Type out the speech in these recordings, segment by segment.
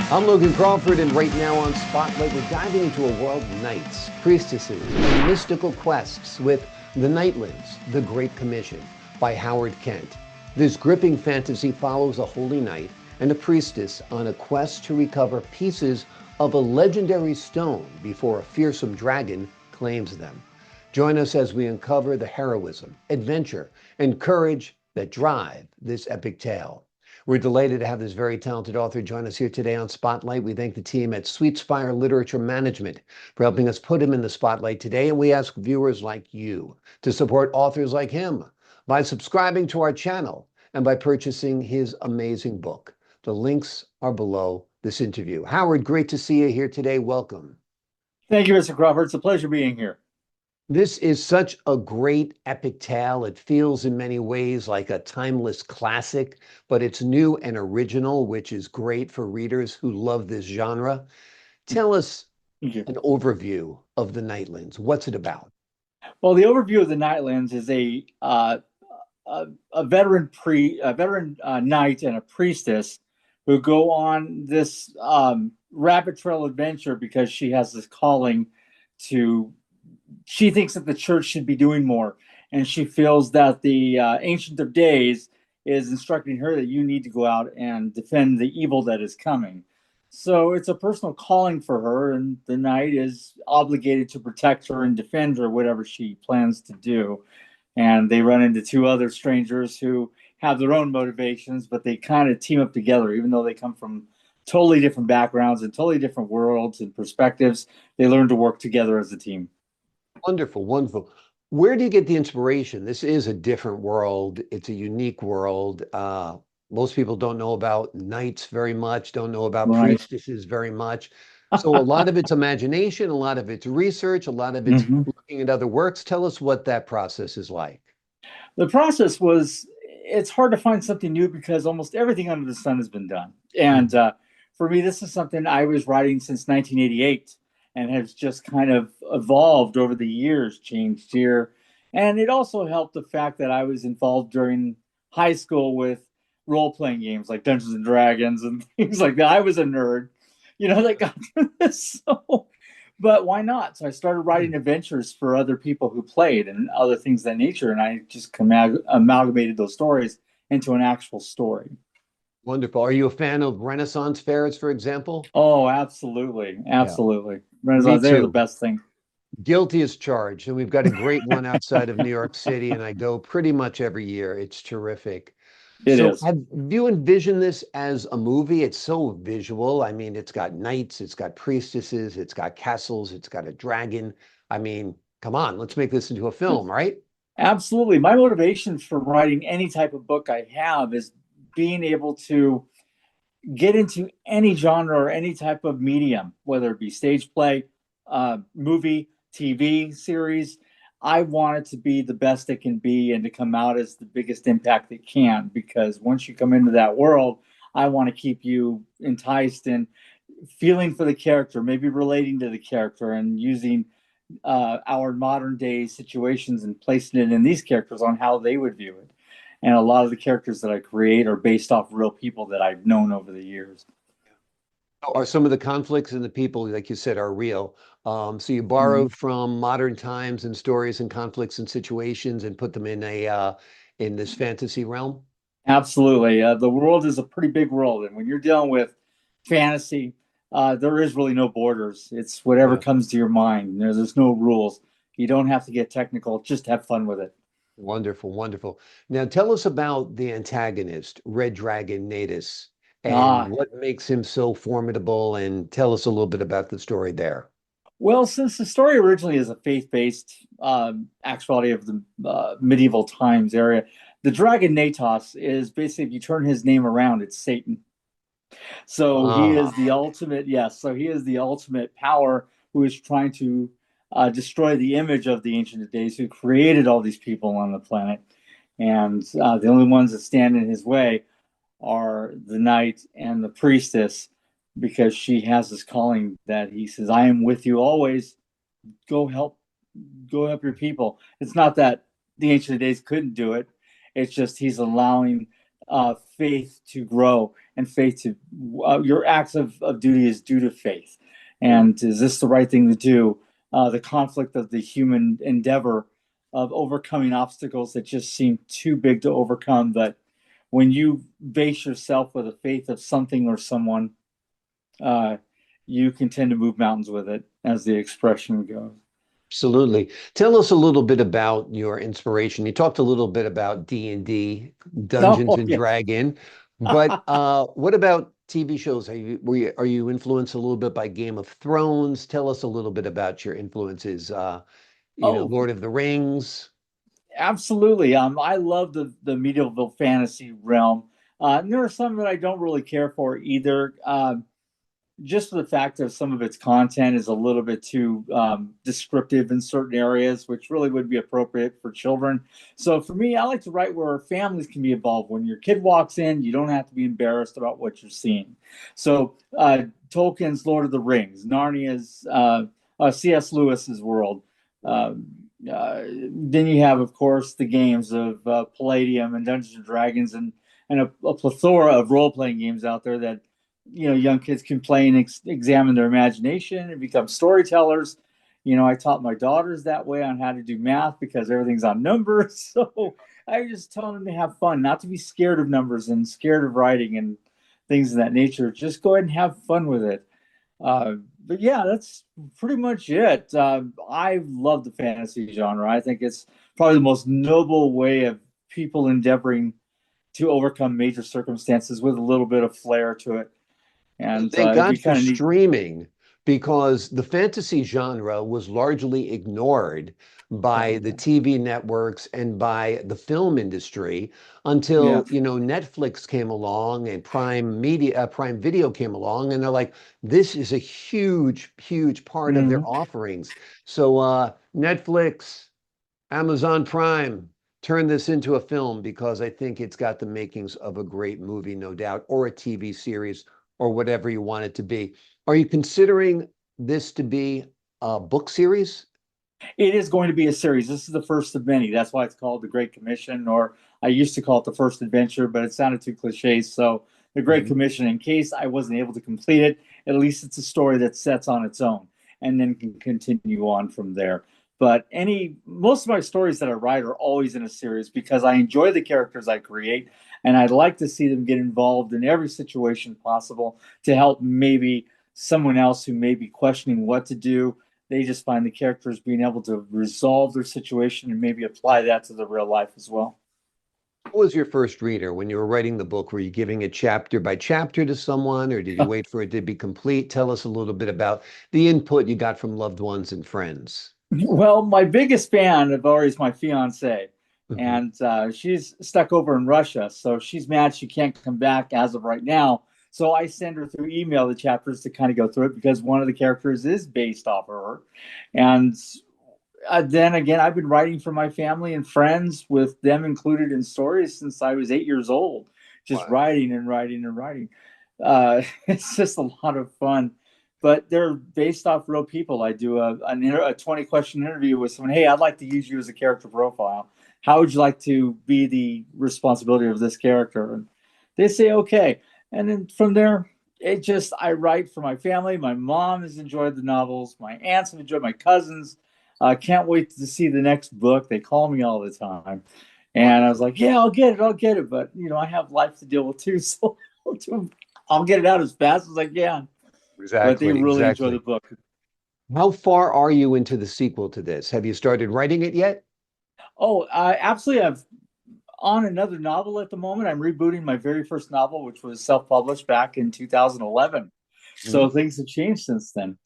I'm Logan Crawford, and right now on Spotlight, we're diving into a world of knights, priestesses, and mystical quests with The Knightlands, The Great Commission by Howard Kent. This gripping fantasy follows a holy knight and a priestess on a quest to recover pieces of a legendary stone before a fearsome dragon claims them. Join us as we uncover the heroism, adventure, and courage that drive this epic tale. We're delighted to have this very talented author join us here today on Spotlight. We thank the team at Sweet Spire Literature Management for helping us put him in the spotlight today. And we ask viewers like you to support authors like him by subscribing to our channel and by purchasing his amazing book. The links are below this interview. Howard, great to see you here today. Welcome. Thank you, Mr. Crawford. It's a pleasure being here. This is such a great epic tale. It feels in many ways like a timeless classic, but it's new and original, which is great for readers who love this genre. Tell us Thank you. an overview of the Knightlands. What's it about? Well, the overview of the Knightlands is a veteran knight and a priestess who go on this rabbit trail adventure because she has this calling to. She thinks that the church should be doing more, and she feels that the Ancient of Days is instructing her that you need to go out and defend the evil that is coming. So it's a personal calling for her, and the knight is obligated to protect her and defend her, whatever she plans to do. And they run into two other strangers who have their own motivations, but they kind of team up together, even though they come from totally different backgrounds and totally different worlds and perspectives. They learn to work together as a team. Wonderful, wonderful. Where do you get the inspiration? This is a different world. It's a unique world. Most people don't know about knights very much, don't know about Right. priestesses very much. So a lot of it's imagination, a lot of it's research, a lot of it's Mhm. looking at other works. Tell us what that process is like. The process was, it's hard to find something new because almost everything under the sun has been done. And Mhm. for me, this is something I was writing since 1988 and has just kind of evolved over the years, changed here. And it also helped the fact that I was involved during high school with role playing games like Dungeons and Dragons and things like that. I was a nerd, that got through this. So but why not? So I started writing adventures for other people who played and other things of that nature, and I just amalgamated those stories into an actual story. Wonderful. Are you a fan of Renaissance fairs, for example? Oh, absolutely, Yeah, absolutely. me Renaissance, they're the too. best thing. Guilty as charged. And we've got a great one outside of New York City, and I go pretty much every year. It's terrific. It So is. have you envisioned this as a movie? It's so visual. I mean, it's got knights, it's got priestesses, it's got castles, it's got a dragon. I mean, come on, let's make this into a film, right? Absolutely. My motivation for writing any type of book I have is being able to get into any genre or any type of medium, whether it be stage play, movie, TV series. I want it to be the best it can be and to come out as the biggest impact it can. Because once you come into that world, I want to keep you enticed and feeling for the character, maybe relating to the character and using our modern day situations and placing it in these characters on how they would view it. And a lot of the characters that I create are based off real people that I've known over the years. Are some of the conflicts and the people, like you said, are real? So you Mhm. borrow from modern times and stories and conflicts and situations and put them in a in this fantasy realm? Absolutely. The world is a pretty big world. And when you're dealing with fantasy, there is really no borders. It's whatever Yeah. comes to your mind. There's no rules. You don't have to get technical, just have fun with it. Wonderful, wonderful. Now tell us about the antagonist, Red Dragon Natas, and Ah, what makes him so formidable, and tell us a little bit about the story there. well, since the story originally is a faith-based actuality of the medieval times area, the dragon Natas is basically, if you turn his name around, it's Satan. So he is Ah, the ultimate, yes. So he is the ultimate power who is trying to destroy the image of the Ancient of Days, who created all these people on the planet. And the only ones that stand in his way are the knight and the priestess, because she has this calling that he says, "I am with you always. Go help, go help your people." It's not that the Ancient of Days couldn't do it. It's just he's allowing faith to grow and faith to your acts of duty is due to faith. And is this the right thing to do? The conflict of the human endeavor of overcoming obstacles that just seem too big to overcome. But when you base yourself with a faith of something or someone, you can tend to move mountains with it, as the expression goes. Absolutely. Tell us a little bit about your inspiration. You talked a little bit about D&D, Dungeons Oh and yeah. Dragon, but what about TV shows? Are you influenced a little bit by Game of Thrones? Tell us a little bit about your influences. Oh, Lord of the Rings. absolutely. I love the medieval fantasy realm. And there are some that I don't really care for either. Just the fact that some of its content is a little bit too descriptive in certain areas, which really would be appropriate for children. So for me, I like to write where families can be involved. When your kid walks in, you don't have to be embarrassed about what you're seeing. So Tolkien's Lord of the Rings, Narnia's C.S. Lewis's world. Then you have, of course, the games of Palladium and Dungeons and Dragons, and a plethora of role playing games out there that young kids can play and examine their imagination and become storytellers. I taught my daughters that way on how to do math because everything's on numbers. So I just tell them to have fun, not to be scared of numbers and scared of writing and things of that nature. Just go ahead and have fun with it. But yeah, that's pretty much it. I love the fantasy genre. I think it's probably the most noble way of people endeavoring to overcome major circumstances with a little bit of flair to it. And Thank it'd be God for kind of neat. streaming because the fantasy genre was largely ignored by Oh, the TV networks and by the film industry yeah. until, Netflix came along and Prime Video came along, and they're like, this is a huge, huge part of their Mhm. offerings. So Netflix, Amazon Prime, turn this into a film because I think it's got the makings of a great movie, no doubt, or a TV series or whatever you want it to be. Are you considering this to be a book series? It is going to be a series. This is the first of many. That's why it's called The Great Commission, or I used to call it The First Adventure, but it sounded too cliche. So The Great Mhm. Commission, in case I wasn't able to complete it, at least it's a story that sets on its own and then can continue on from there. But most of my stories that I write are always in a series because I enjoy the characters I create and I'd like to see them get involved in every situation possible to help maybe someone else who may be questioning what to do. They just find the characters being able to resolve their situation and maybe apply that to the real life as well. Who was your first reader when you were writing the book? Were you giving it chapter by chapter to someone, or did you wait for it to be complete? Tell us a little bit about the input you got from loved ones and friends. Well, my biggest fan of Ari is my fiance, Mhm. and she's stuck over in Russia, so she's mad she can't come back as of right now. So I send her through email the chapters to kind of go through it because one of the characters is based off of her, and then again, I've been writing for my family and friends with them included in stories since I was 8 years old, just Wow. writing and writing and writing. It's just a lot of fun, but they're based off real people. I do a 20 question interview with someone. Hey, I'd like to use you as a character profile. How would you like to be the responsibility of this character? And they say, okay. And then from there, I write for my family. My mom has enjoyed the novels. My aunts have enjoyed, my cousins. I can't wait to see the next book. They call me all the time. And I was Wonderful. like, yeah, I'll get it. I'll get it. But, I have life to deal with too. So I'll get it out as fast as I can. But they Exactly, really enjoy the exactly. book. How far are you into the sequel to this? Have you started writing it yet? Oh, absolutely. I've on another novel at the moment. I'm rebooting my very first novel, which was self-published back in 2011. Mhm. So things have changed since then.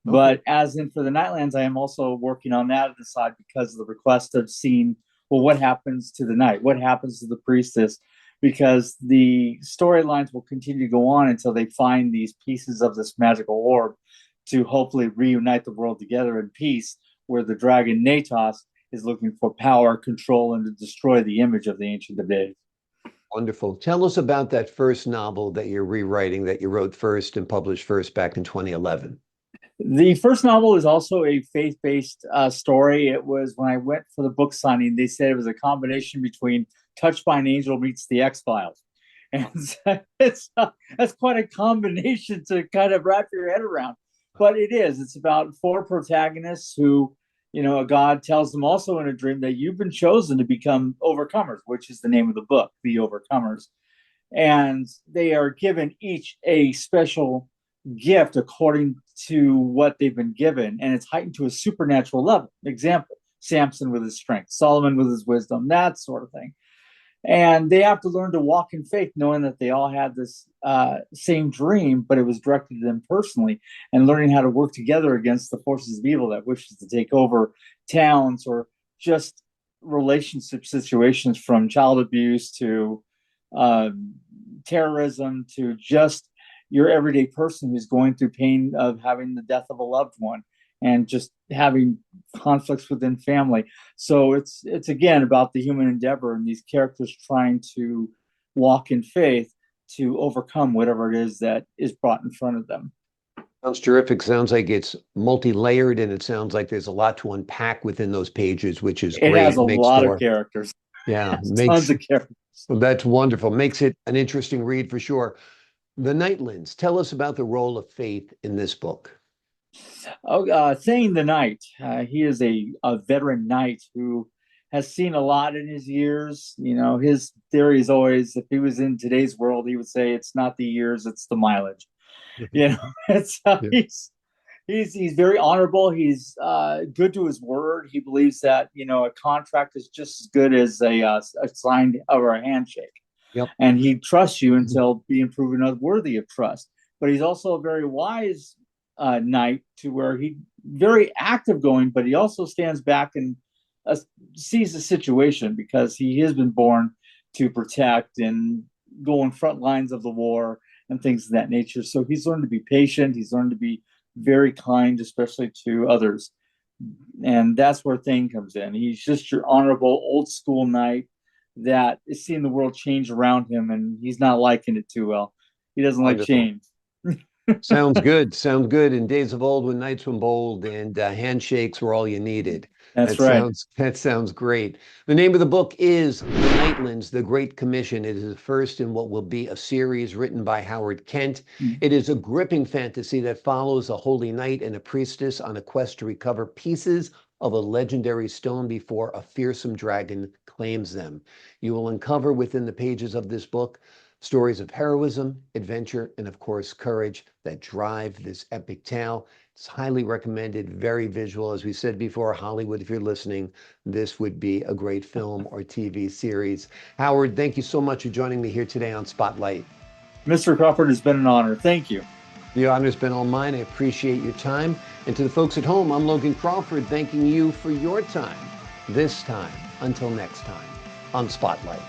Okay. But as in for the Knightlands, I am also working on that on the side because of the request of seeing, well, what happens to the knight? What happens to the priestess? Because the storylines will continue to go on until they find these pieces of this magical orb to hopefully reunite the world together in peace, where the dragon Natas is looking for power, control, and to destroy the image of the Ancient of Days. Wonderful. Tell us about that first novel that you're rewriting that you wrote first and published first back in 2011. The first novel is also a faith-based story. It was when I went for the book signing, they said it was a combination between Touched by an Angel meets the X-Files. And it's that's quite a combination to kind of wrap your head around. But it is. It's about four protagonists who, a god tells them also in a dream that you've been chosen to become overcomers, which is the name of the book, The Overcomers. And they are given each a special gift according to what they've been given, and it's heightened to a supernatural level. Example: Samson with his strength, Solomon with his wisdom, that sort of thing. And they have to learn to walk in faith, knowing that they all had this same dream, but it was directed to them personally, and learning how to work together against the forces of evil that wishes to take over towns, or just relationship situations, from child abuse to terrorism, to just your everyday person who's going through pain of having the death of a loved one, and just having conflicts within family. So it's again about the human endeavor and these characters trying to walk in faith to overcome whatever it is that is brought in front of them. Sounds terrific. Sounds like it's multi-layered, and it sounds like there's a lot to unpack within those pages, which is It great. has a Makes lot for, of characters. yeah, Tons of characters. Well, that's wonderful. Makes it an interesting read for sure. The Knightlands. Tell us about the role of faith in this book. Thane the Knight. He is a veteran knight who has seen a lot in his years. His theory is always, if he was in today's world, he would say it's not the years, it's the mileage. It's Yeah. he's very honorable. He's good to his word. He believes that a contract is just as good as a signed or a handshake. Yep. And he trusts you until being proven unworthy of trust. But he's also a very wise knight, to where he very active going, but he also stands back and sees the situation, because he has been born to protect and go in front lines of the war and things of that nature. So he's learned to be patient. He's learned to be very kind, especially to others. And that's where Thane comes in. He's just your honorable old school knight that is seeing the world change around him, and he's not liking it too well. He doesn't like change. Sounds good. Sounds good. In days of old, when knights were bold and handshakes were all you needed. That's right. That sounds great. The name of the book is The Knightlands, The Great Commission. It is the first in what will be a series written by Howard Kent. It is a gripping fantasy that follows a holy knight and a priestess on a quest to recover pieces of a legendary stone before a fearsome dragon claims them. You will uncover within the pages of this book stories of heroism, adventure, and of course, courage that drive this epic tale. It's highly recommended, very visual. As we said before, Hollywood, if you're listening, this would be a great film or TV series. Howard, thank you so much for joining me here today on Spotlight. Mr. Crawford, it's been an honor. Thank you. The honor's been all mine. I appreciate your time. And to the folks at home, I'm Logan Crawford, thanking you for your time. This time, until next time, on Spotlight.